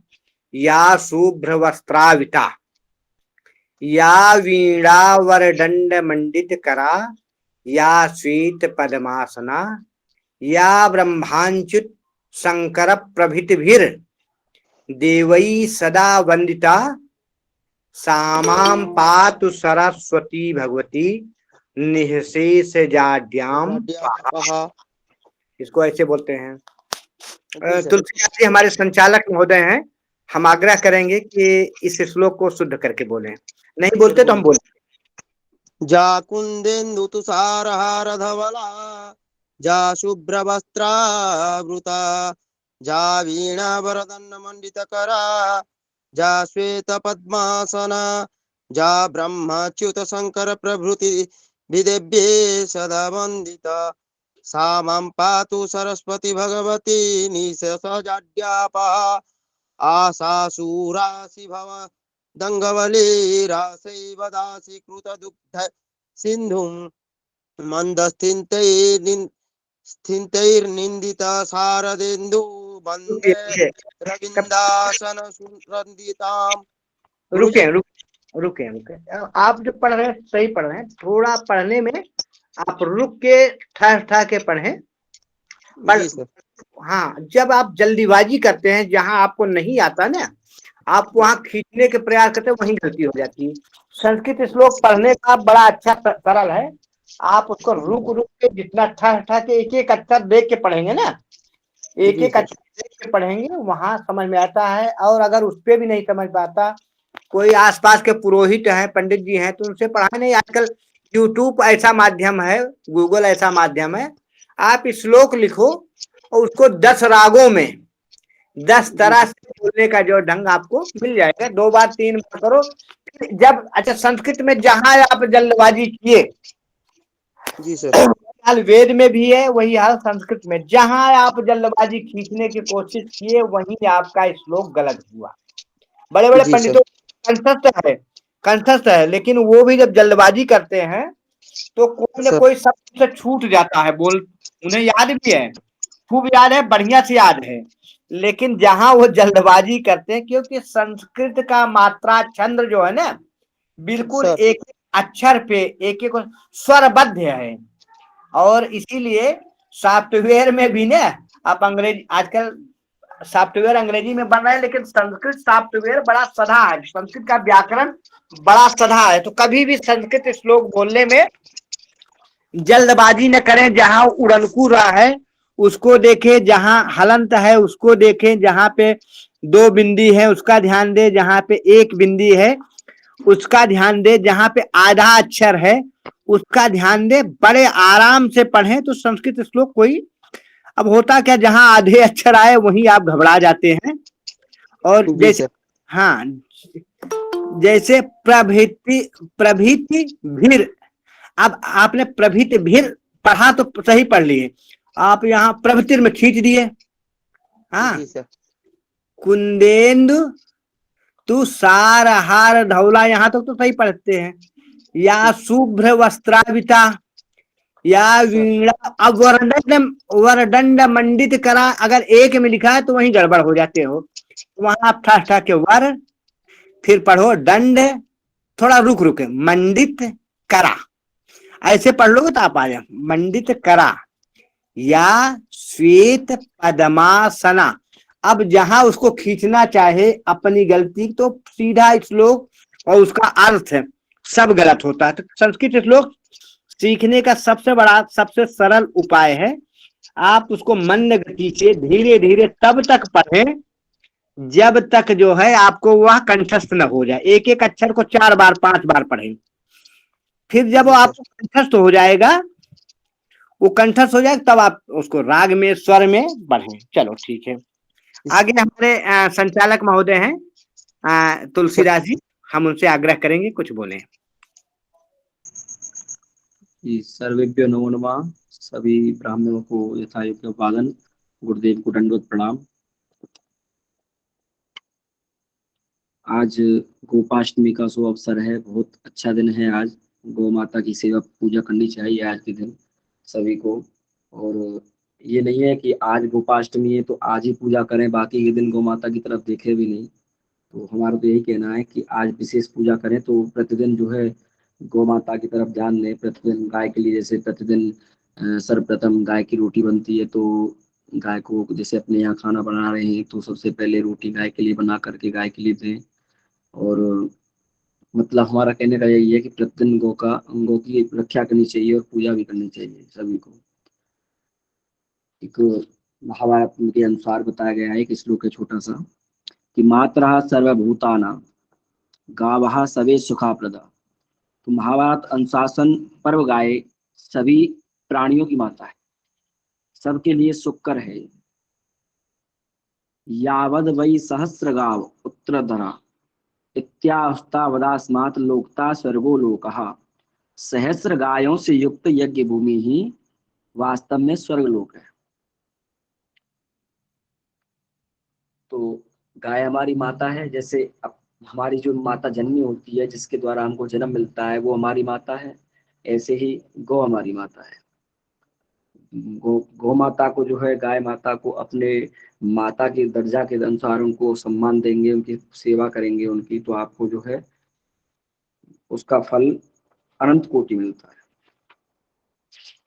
[SPEAKER 1] या शुभ्र वस्त्राविता या वीणा वरदंड मंडित करा या श्वेत पद्मासना या ब्रह्मांच्युत शंकर प्रभृतिभिर देवई सदा वंदिता सामाम पातु सरस्वती भगवती निःशेष जाड्याम। इसको ऐसे बोलते हैं। तुलसीदास जी हमारे संचालक महोदय हैं, हम आग्रह करेंगे कि इस श्लोक को शुद्ध करके बोलें, नहीं बोलते तो हम बोलते।
[SPEAKER 3] जा कुंदेन्दु तुषारहार धवला जा शुभ्र वस्त्रावृता जा वीणा वरदंड मंडित करा जा श्वेत पद्मासना जा ब्रह्मच्युत शंकर प्रभृति विदेव्ये सदा वंदिता सा मां पातु सरस्वती भगवती निःशेषजाड्यापा आशासूरासि भव दंगवली रासैव दासी कृत दुग्ध सिंधुं मंदस्थितैर्निंदिता शारदेन्दु वंदे रविंदासन सुरंदिताम।
[SPEAKER 1] रुके रुके रुके रुके, आप जो पढ़ रहे हैं सही पढ़ रहे हैं, थोड़ा पढ़ने में आप रुक के ठहर ठहर के पढ़ें। हाँ, जब आप जल्दीबाजी करते हैं, जहां आपको नहीं आता ना, आप वहां खींचने के प्रयास करते हैं, वहीं गलती हो जाती है। संस्कृत श्लोक पढ़ने का बड़ा अच्छा सरल है, आप उसको रुक रुक के जितना ठहर ठहर के एक एक अक्षर देख के पढ़ेंगे ना, एक एक अक्षर देख के पढ़ेंगे, वहां समझ में आता है। और अगर उस पर भी नहीं समझ पाता, कोई आसपास के पुरोहित हैं, पंडित जी हैं, तो उनसे पढ़ा नहीं। आजकल यूट्यूब ऐसा माध्यम है, गूगल ऐसा माध्यम है, आप श्लोक लिखो और उसको 10 रागों में 10 तरह से बोलने का जो ढंग आपको मिल जाएगा। 2 बार 3 बार करो। जब अच्छा, संस्कृत में जहां आप जल्दबाजी किए,
[SPEAKER 3] जी सर,
[SPEAKER 1] हाल वेद में भी है, वही हाल संस्कृत में, जहां आप जल्दबाजी खींचने की कोशिश किए वहीं आपका श्लोक गलत हुआ। बड़े बड़े
[SPEAKER 2] जी सर।
[SPEAKER 1] पंडितों कंठस्थ है, लेकिन वो भी जब जल्दबाजी करते हैं तो कोई ना
[SPEAKER 2] सर।
[SPEAKER 1] कोई शब्द से छूट जाता है बोल। उन्हें याद भी है, खूब याद है, बढ़िया से याद है, लेकिन जहां वो जल्दबाजी करते हैं, क्योंकि संस्कृत का मात्रा छंद जो है ना, बिल्कुल
[SPEAKER 3] सर
[SPEAKER 1] एक अक्षर पे एक एक स्वरबद्ध है। और इसीलिए सॉफ्टवेयर में भी ना, आप अंग्रेजी आजकल सॉफ्टवेयर अंग्रेजी में बन रहा है, लेकिन संस्कृत सॉफ्टवेयर बड़ा सधा है, संस्कृत का व्याकरण बड़ा सधा है। तो कभी भी संस्कृत श्लोक बोलने में जल्दबाजी न करें। जहां उड़नकू रहा है उसको देखें, जहां हलंत है उसको देखें, जहां पे दो बिंदी है उसका ध्यान दे, जहां पे एक बिंदी है उसका ध्यान दे, जहां पे आधा अक्षर है उसका ध्यान दे। बड़े आराम से पढ़ें तो संस्कृत श्लोक कोई, अब होता क्या, जहां आधे अक्षर आए वहीं आप घबरा जाते हैं। और
[SPEAKER 2] जी
[SPEAKER 1] जैसे,
[SPEAKER 2] सर।
[SPEAKER 1] हाँ, जैसे प्रभृति प्रभृति भीर, अब आपने प्रभृति भीर पढ़ा तो सही पढ़ लिए, आप यहाँ प्रभृतिर में खींच दिए। हाँ,
[SPEAKER 2] जी सर।
[SPEAKER 1] कुंदेन्दु तू सार हार धौला, यहाँ तक तो सही पढ़ते हैं। या शुभ्र वस्त्राविता, या
[SPEAKER 2] सर।
[SPEAKER 1] वीणा। अब वरदंड मंडित करा, अगर एक में लिखा है तो वहीं गड़बड़ हो जाते हो। वहां आप ठा ठा के वर, फिर पढ़ो दंड, थोड़ा रुक रुक मंडित करा, ऐसे पढ़ लोगे तो आप आ जाए मंडित करा। या श्वेत पद्मासना, अब जहां उसको खींचना चाहे अपनी गलती तो सीधा श्लोक और उसका अर्थ सब गलत होता है। तो संस्कृत श्लोक सीखने का सबसे बड़ा सबसे सरल उपाय है, आप उसको मंद गति से धीरे धीरे तब तक पढ़ें जब तक जो है आपको वह कंठस्थ न हो जाए। एक एक अक्षर को 4 बार 5 बार पढ़ें, फिर जब वो
[SPEAKER 2] जी सर।
[SPEAKER 1] आपको कंठस्थ हो जाएगा, वो कंठस्थ हो जाएगा, तब आप उसको राग में स्वर में बढ़ें। चलो ठीक है, आगे हमारे संचालक महोदय हैं
[SPEAKER 2] सर।
[SPEAKER 1] तुलसीदास जी, हम उनसे आग्रह करेंगे कुछ बोले।
[SPEAKER 4] जी, सर्वेभ्यो नमो नमः। सभी ब्राह्मणों को यथायोग्य पालन, गुरुदेव को दंडवत प्रणाम। आज गोपाष्टमी का शुभ अवसर है, बहुत अच्छा दिन है आज। गौ माता की सेवा पूजा करनी चाहिए आज के दिन सभी को। और ये नहीं है कि आज गोपाष्टमी है तो आज ही पूजा करें, बाकी के दिन गौ माता की तरफ देखे भी नहीं। तो हमारा तो यही कहना है कि आज विशेष पूजा करें, तो प्रतिदिन जो है गौ माता की तरफ ध्यान दें। प्रतिदिन गाय के लिए, जैसे प्रतिदिन सर्वप्रथम गाय की रोटी बनती है, तो गाय को जैसे अपने यहाँ खाना बना रहे हैं तो सबसे पहले रोटी गाय के लिए बना करके गाय के लिए दें। और मतलब हमारा कहने का यही है कि प्रतिदिन गौ की रक्षा करनी चाहिए और पूजा भी करनी चाहिए सभी को। एक महाभारत के अनुसार बताया गया है, एक श्लोक है छोटा सा, कि मातरः सर्वभूतानां गावः सवे सुखा प्रदा। तो महाभारत अनुशासन पर्व गाय सभी प्राणियों की माता है, सबके लिए सुखकर है। यावद वै सहस्र गाव उत्तरधरा इत्यास्तावदास्मात् लोकता स्वर्गो लोकः। सहस्र गायों से युक्त यज्ञ भूमि ही वास्तव में स्वर्ग लोक है। तो गाय हमारी माता है, जैसे अब हमारी जो माता जननी होती है, जिसके द्वारा हमको जन्म मिलता है, वो हमारी माता है। ऐसे ही गौ हमारी माता है। गौ माता को जो है, गाय माता को अपने माता के दर्जा के अनुसार उनको सम्मान देंगे, उनकी सेवा करेंगे उनकी, तो आपको जो है उसका फल अनंत कोटि मिलता है।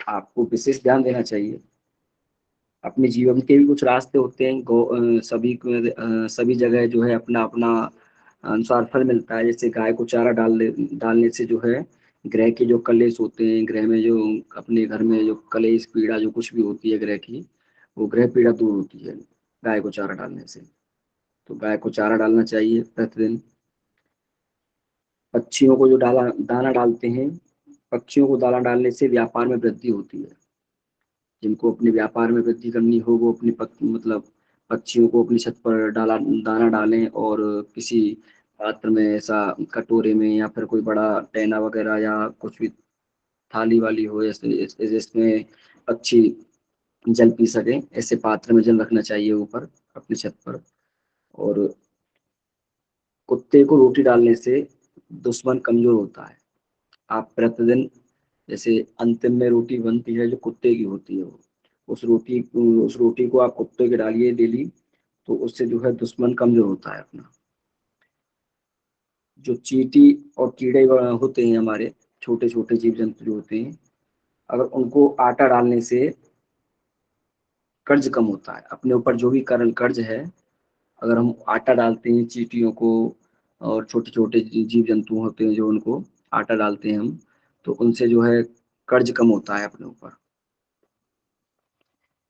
[SPEAKER 4] आपको विशेष ध्यान देना चाहिए। अपने जीवन के भी कुछ रास्ते होते हैं, सभी जगह जो है अपना अपना अनुसार फल मिलता है। जैसे गाय को चारा डालने से जो है ग्रह के जो कलेश होते हैं, ग्रह में जो अपने घर में जो कलेश पीड़ा जो कुछ भी होती है ग्रह की, वो ग्रह पीड़ा दूर होती है गाय को चारा डालने से। तो गाय को चारा डालना चाहिए प्रतिदिन। पक्षियों को जो दाना डालते हैं, पक्षियों को दाना डालने से व्यापार में वृद्धि होती है। जिनको अपने व्यापार में वृद्धि करनी हो, वो अपनी मतलब पक्षियों को अपनी छत पर दाना डालें, और किसी पात्र में, ऐसा कटोरे में, या फिर कोई बड़ा टेना वगैरह या कुछ भी थाली वाली हो, जिसमें पक्षी जल पी सके, ऐसे पात्र में जल रखना चाहिए ऊपर अपनी छत पर। और कुत्ते को रोटी डालने से दुश्मन कमजोर होता है। आप प्रतिदिन, जैसे अंतिम में रोटी बनती है जो कुत्ते की होती है, वो उस रोटी को आप कुत्ते के डालिए डेली, तो उससे जो है दुश्मन कमजोर होता है अपना। जो चींटी और कीड़े होते हैं हमारे, छोटे छोटे जीव जंतु जो होते हैं, अगर उनको आटा डालने से कर्ज कम होता है। अपने ऊपर जो भी कर्ज है, अगर हम आटा डालते हैं चींटियों को, और छोटे छोटे जीव जंतु होते हैं जो, उनको आटा डालते हैं हम, तो उनसे जो है कर्ज कम होता है अपने ऊपर।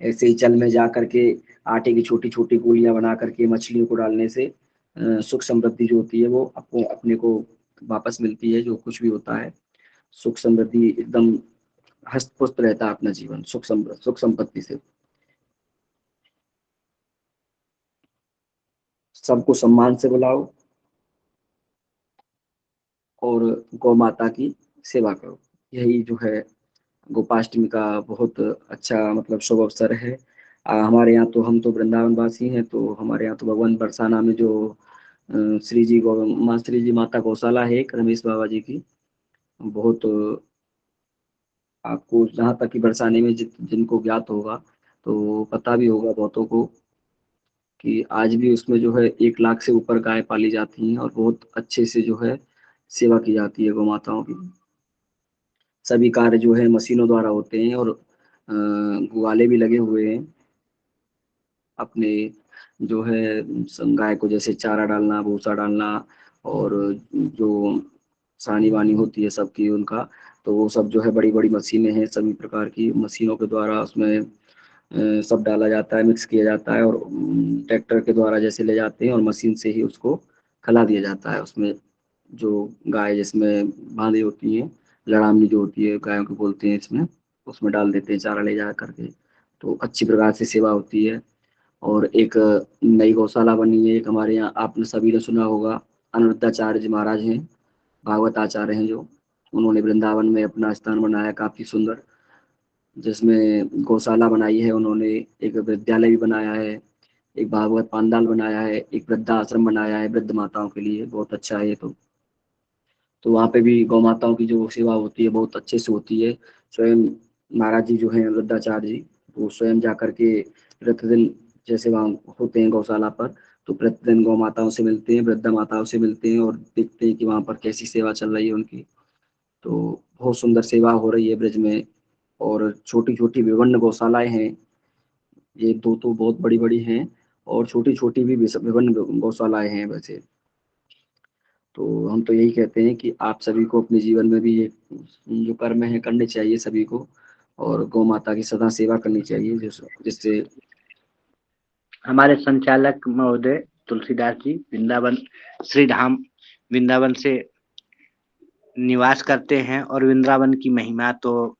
[SPEAKER 4] ऐसे ही जल में जा करके आटे की छोटी छोटी गोलियां बना करके मछलियों को डालने से सुख समृद्धि जो होती है वो अपने को वापस मिलती है। जो कुछ भी होता है, सुख समृद्धि एकदम हस्त पुष्ट रहता है अपना जीवन सुख संपत्ति से। सबको सम्मान से बुलाओ और गौ माता की सेवा करो। यही जो है गोपाष्टमी का बहुत अच्छा मतलब शुभ अवसर है। हमारे यहाँ तो, हम तो वृंदावन वासी हैं, तो हमारे यहाँ तो भगवान बरसाना में जो श्री जी माता गौशाला है एक, रमेश बाबा जी की, बहुत आपको जहाँ तक कि बरसाने में जिनको ज्ञात होगा तो पता भी होगा बहुतों को, कि आज भी उसमें जो है 1 लाख से ऊपर गाय पाली जाती हैं और बहुत अच्छे से जो है सेवा की जाती है गौ माताओं की। सभी कार्य जो है मशीनों द्वारा होते हैं, और ग्वाले भी लगे हुए हैं अपने, जो है गाय को जैसे चारा डालना, भूसा डालना, और जो सानी वानी होती है सबकी उनका, तो वो सब जो है बड़ी बड़ी मशीनें हैं, सभी प्रकार की मशीनों के द्वारा उसमें सब डाला जाता है, मिक्स किया जाता है, और ट्रैक्टर के द्वारा जैसे ले जाते हैं और मशीन से ही उसको खिला दिया जाता है। उसमें जो गाय जिसमें बांधी होती है, लड़ामनी जो होती है गायों को बोलते हैं, इसमें उसमें डाल देते हैं चारा ले जा करके, तो अच्छी प्रकार से सेवा होती है। और एक नई गौशाला बनी है एक हमारे यहाँ, आपने सभी ने सुना होगा, अनिरुद्धाचार्य जी महाराज हैं, भागवत आचार्य हैं जो, उन्होंने वृंदावन में अपना स्थान बनाया काफी सुंदर, जिसमें गौशाला बनाई है उन्होंने, एक विद्यालय भी बनाया है, एक भागवत पांडाल बनाया है, एक वृद्धाश्रम बनाया है वृद्ध माताओं के लिए, बहुत अच्छा है ये तो वहाँ पे भी गौ माताओं की जो सेवा होती है बहुत अच्छे से होती है। स्वयं महाराज जी जो हैं वृद्धाचार्य जी, वो स्वयं जा करके प्रतिदिन, जैसे वहाँ होते हैं गौशाला पर, तो प्रतिदिन गौ माताओं से मिलते हैं, वृद्ध माताओं से मिलते हैं, और देखते हैं कि वहाँ पर कैसी सेवा चल रही है उनकी। तो बहुत सुंदर सेवा हो रही है ब्रज में। और छोटी छोटी विभिन्न गौशालाएं हैं, ये दो तो बहुत बड़ी बड़ी हैं, और छोटी छोटी भी विभिन्न गौशालाएं हैं वैसे। तो हम तो यही कहते हैं कि आप सभी को अपने जीवन में भी ये जो कर्म है करने चाहिए सभी को, और गौ माता की सदा सेवा करनी चाहिए, जिससे
[SPEAKER 1] हमारे संचालक महोदय तुलसीदास जी वृंदावन श्री धाम वृंदावन से निवास करते हैं, और वृंदावन की महिमा तो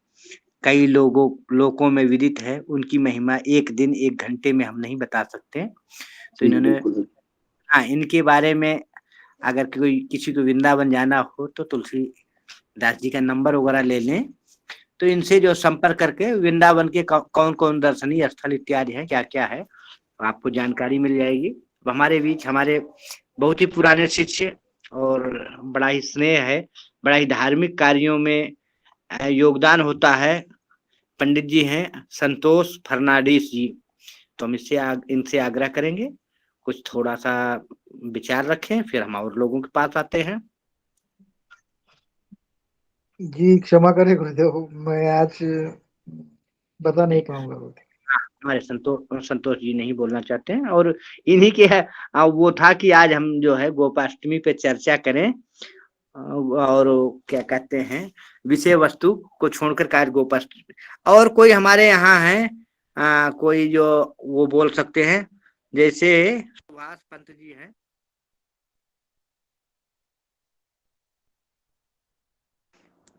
[SPEAKER 1] कई लोगों में विदित है। उनकी महिमा एक दिन 1 घंटे में हम नहीं बता सकते। तो इन्होंने, हाँ, इनके बारे में अगर कोई किसी को वृंदावन जाना हो तो तुलसीदास जी का नंबर वगैरह ले लें, तो इनसे जो संपर्क करके वृंदावन के कौन कौन दर्शनीय स्थल इत्यादि है, क्या क्या है, आपको जानकारी मिल जाएगी। हमारे बीच हमारे बहुत ही पुराने शिष्य और बड़ा ही स्नेह है, बड़ा ही धार्मिक कार्यों में योगदान होता है, पंडित जी हैं संतोष फर्नांडिस जी। तो हम इनसे आग्रह करेंगे कुछ थोड़ा सा विचार रखें, फिर हम और लोगों के पास आते हैं।
[SPEAKER 2] जी क्षमा करें गुरुदेव, मैं आज बता नहीं पाऊंगा।
[SPEAKER 1] हमारे संतोष जी नहीं बोलना चाहते हैं, और इन्हीं के वो था कि आज हम जो है गोपाष्टमी पे चर्चा करें, और क्या कहते हैं विषय वस्तु को छोड़कर कार्य गोपाष्टमी। और कोई हमारे यहाँ है कोई जो वो बोल सकते हैं, जैसे सुभाष पंत जी हैं,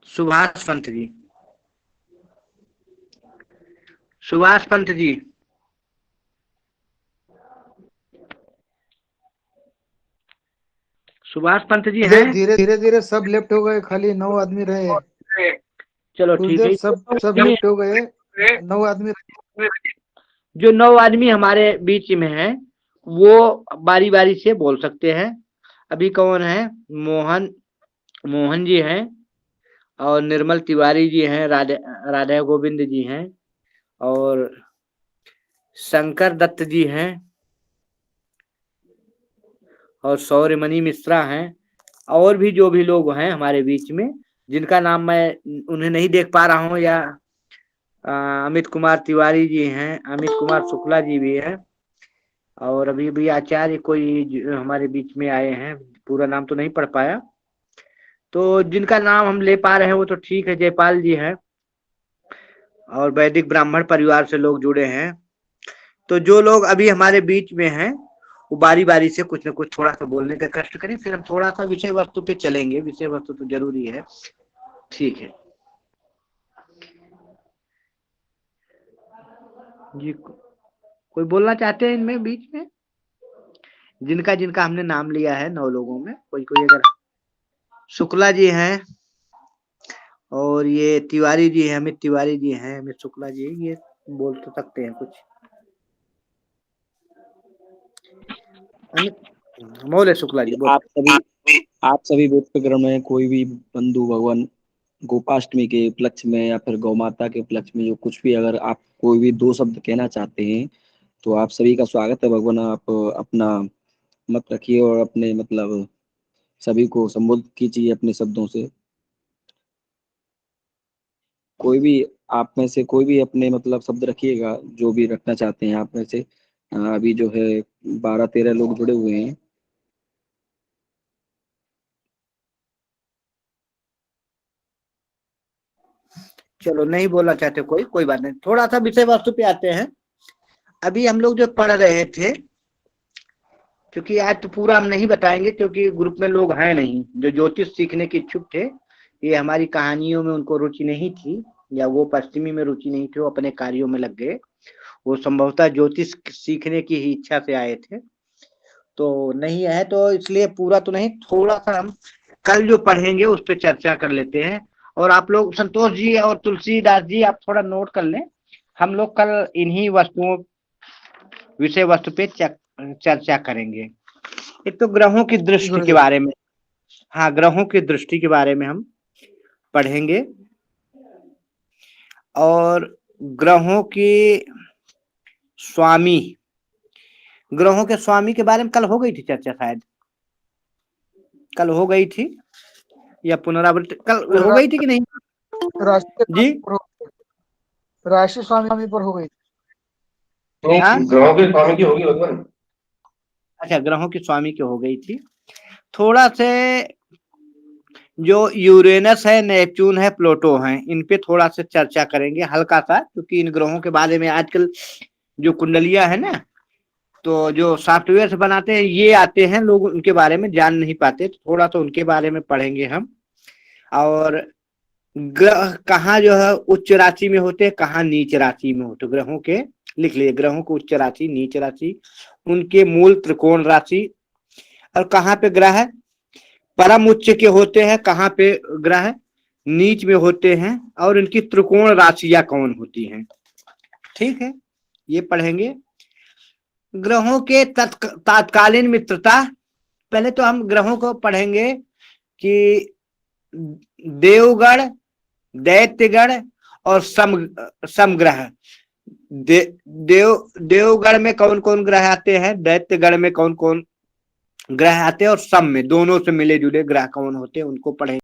[SPEAKER 1] सुभाष पंत जी, सुभाष पंत जी, सुभाष पंत जी हैं।
[SPEAKER 2] धीरे धीरे धीरे सब लेफ्ट हो गए, खाली 9 आदमी रहे।
[SPEAKER 1] चलो ठीक है,
[SPEAKER 2] सब लेफ्ट हो गए, 9 आदमी रहे।
[SPEAKER 1] जो 9 आदमी हमारे बीच में हैं वो बारी बारी से बोल सकते हैं। अभी कौन है, मोहन जी हैं, और निर्मल तिवारी जी हैं, राधा गोविंद जी हैं, और शंकर दत्त जी हैं, और सौर्यमणि मिश्रा हैं, और भी जो भी लोग हैं हमारे बीच में, जिनका नाम मैं उन्हें नहीं देख पा रहा हूँ, या अमित कुमार तिवारी जी हैं, अमित कुमार शुक्ला जी भी हैं, और अभी भी आचार्य कोई हमारे बीच में आए हैं, पूरा नाम तो नहीं पढ़ पाया। तो जिनका नाम हम ले पा रहे हैं वो तो ठीक है, जयपाल जी हैं, और वैदिक ब्राह्मण परिवार से लोग जुड़े हैं। तो जो लोग अभी हमारे बीच में हैं वो बारी बारी से कुछ न कुछ थोड़ा सा बोलने का कष्ट करें, फिर हम थोड़ा सा विषय वस्तु पे चलेंगे। विषय वस्तु तो जरूरी है, ठीक है जी। कोई बोलना चाहते हैं इनमें बीच में, जिनका जिनका हमने नाम लिया है 9 लोगों में, कोई कोई अगर, शुक्ला जी हैं, और ये तिवारी जी हैं, अमित तिवारी जी हैं, अमित शुक्ला जी, ये बोल तो सकते हैं कुछ। अमित बोले, शुक्ला जी बोल।
[SPEAKER 4] आप सभी व्यक्तिगण में कोई भी बंधु भगवान गोपाष्टमी के उपलक्ष्य में या फिर गौ माता के उपलक्ष्य में जो कुछ भी, अगर आप कोई भी 2 शब्द कहना चाहते हैं तो आप सभी का स्वागत है। भगवान, आप अपना मत रखिए और अपने मतलब सभी को संबोधित कीजिए अपने शब्दों से। कोई भी आप में से कोई भी अपने मतलब शब्द रखिएगा, जो भी रखना चाहते हैं आप में से। अभी जो है 12-13 लोग जुड़े हुए हैं।
[SPEAKER 1] चलो, नहीं बोलना चाहते कोई बात नहीं, थोड़ा सा विषय वस्तु पे आते हैं। अभी हम लोग जो पढ़ रहे थे, क्योंकि आज तो पूरा हम नहीं बताएंगे क्योंकि ग्रुप में लोग हैं नहीं जो ज्योतिष सीखने के इच्छुक थे। ये हमारी कहानियों में उनको रुचि नहीं थी, या वो पश्चिमी में रुचि नहीं थी, वो अपने कार्यों में लग गए। वो संभवतः ज्योतिष सीखने की ही इच्छा से आए थे, तो नहीं है, तो इसलिए पूरा तो नहीं, थोड़ा सा हम कल जो पढ़ेंगे उस पर चर्चा कर लेते हैं। और आप लोग, संतोष जी और तुलसीदास जी, आप थोड़ा नोट कर लें। हम लोग कल इन्हीं वस्तुओं, विषय वस्तु पे चर्चा करेंगे। एक तो ग्रहों की दृष्टि के बारे में, हाँ, ग्रहों की दृष्टि के बारे में हम पढ़ेंगे, और ग्रहों के स्वामी, ग्रहों के स्वामी के बारे में कल हो गई थी चर्चा, शायद कल हो गई थी, या पुनरावृत्ति कल हो गई थी कि नहीं जी?
[SPEAKER 2] राशि स्वामी पर हो गई।
[SPEAKER 5] ग्रहों के स्वामी की होगी भगवान।
[SPEAKER 1] अच्छा, ग्रहों की स्वामी की हो गई थी। थोड़ा से जो यूरेनस है, नेपच्यून है, प्लूटो है, इन पे थोड़ा सा चर्चा करेंगे हल्का सा, क्योंकि इन ग्रहों के बारे में आजकल जो कुंडलियां है ना, तो जो सॉफ्टवेयर से बनाते हैं ये आते हैं, लोग उनके बारे में जान नहीं पाते, तो थोड़ा सा उनके बारे में पढ़ेंगे हम। और ग्रह कहाँ जो है उच्च राशि में होते हैं, कहाँ नीच राशि में होते, ग्रहों के लिख लीजिए, ग्रहों को उच्च राशि, नीच राशि, उनके मूल त्रिकोण राशि, और कहाँ पे ग्रह परम उच्च के होते हैं, कहाँ पे ग्रह नीच में होते हैं, और इनकी त्रिकोण राशियां कौन होती हैं। ठीक है, ये पढ़ेंगे। ग्रहों के तात्कालीन मित्रता, पहले तो हम ग्रहों को पढ़ेंगे कि देवगण, दैत्यगण और समग्रह। देवगण में कौन कौन ग्रह आते हैं, दैत्यगण में कौन कौन ग्रह आते हैं, और सम में, दोनों से मिले जुले ग्रह कौन होते हैं, उनको पढ़ेंगे।